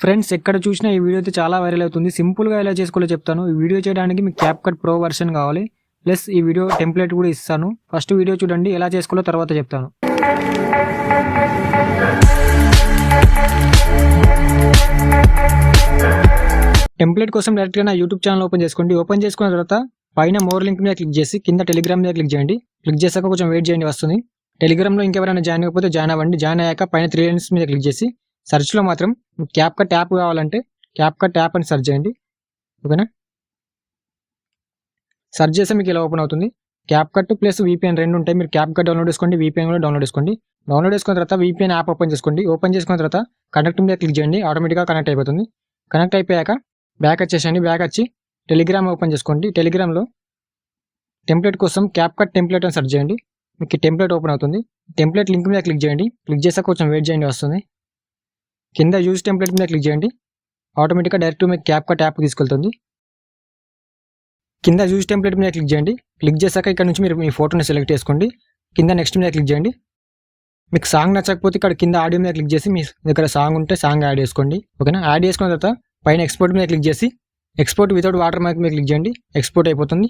Friends ఎక్కడ చూసినా ఈ వీడియో అయితే చాలా వైరల్ అవుతుంది. సింపుల్గా ఎలా చేసుకోవాలో చెప్తాను. ఈ వీడియో చేయడానికి మీకు క్యాప్కట్ ప్రో వర్షన్ కావాలి. ప్లస్ ఈ వీడియో టెంప్లెట్ కూడా ఇస్తాను. ఫస్ట్ వీడియో చూడండి, ఎలా చేసుకోవాలో తర్వాత చెప్తాను. టెంప్లెట్ కోసం డైరెక్ట్గా నా యూట్యూబ్ ఛానల్ ఓపెన్ చేసుకోండి. ఓపెన్ చేసుకున్న తర్వాత పైన మోర్ లింక్ మీద క్లిక్ చేసి కింద టెలిగ్రామ్ మీద క్లిక్ చేయండి. క్లిక్ చేశాక కొంచెం వెయిట్ చేయండి, వస్తుంది. టెలిగ్రామ్లో ఇంకెవరైనా జాయిన్ అవ్వకపోతే జాయిన్ అవ్వండి. జాయిన్ అయ్యాక పైన 3 లైన్స్ మీద క్లిక్ చేసి సెర్చ్లో మాత్రం క్యాప్కట్ యాప్ కావాలంటే క్యాప్కట్ యాప్ అని సెర్చ్ చేయండి. ఓకేనా, సెర్చ్ చేస్తే మీకు ఇలా ఓపెన్ అవుతుంది. క్యాప్కట్ ప్లస్ VPN రెండు ఉంటాయి. మీరు క్యాప్కట్ డౌన్లోడ్ చేసుకోండి, VPN కూడా డౌన్లోడ్ చేసుకోండి. డౌన్లోడ్ చేసుకున్న తర్వాత VPN యాప్ ఓపెన్ చేసుకోండి. ఓపెన్ చేసుకున్న తర్వాత కనెక్ట్ మీద క్లిక్ చేయండి. ఆటోమేటిక్గా కనెక్ట్ అయిపోతుంది. కనెక్ట్ అయిపోయాక బ్యాక్ వచ్చేసండి. బ్యాక్ వచ్చి టెలిగ్రామ్ ఓపెన్ చేసుకోండి. టెలిగ్రామ్లో టెంప్లెట్ కోసం క్యాప్కట్ టెంప్లెట్ అని సెర్చ్ చేయండి. మీకు టెంప్లెట్ ఓపెన్ అవుతుంది. టెంప్లెట్ లింక్ మీద క్లిక్ చేయండి. క్లిక్ చేసాక కొంచెం వెయిట్ చేయండి, వస్తుంది. కింద యూజ్ టెంప్లెట్ మీద క్లిక్ చేయండి. ఆటోమేటిక్గా డైరెక్ట్ మీకు క్యాప్కట్ యాప్ తీసుకెళ్తుంది. కింద యూజ్ టెంప్లెట్ మీద క్లిక్ చేయండి. క్లిక్ చేశాక ఇక్కడ నుంచి మీరు మీ ఫోటోని సెలెక్ట్ చేసుకోండి. కింద నెక్స్ట్ మీద క్లిక్ చేయండి. మీకు సాంగ్ నచ్చకపోతే ఇక్కడ కింద ఆడియో మీద క్లిక్ చేసి మీ దగ్గర సాంగ్ ఉంటే సాంగ్ యాడ్ చేసుకోండి. ఓకేనా, యాడ్ చేసుకున్న తర్వాత పైన ఎక్స్పోర్ట్ మీద క్లిక్ చేసి ఎక్స్పోర్ట్ వితౌట్ వాటర్ మార్క్ మీద క్లిక్ చేయండి. ఎక్స్పోర్ట్ అయిపోతుంది.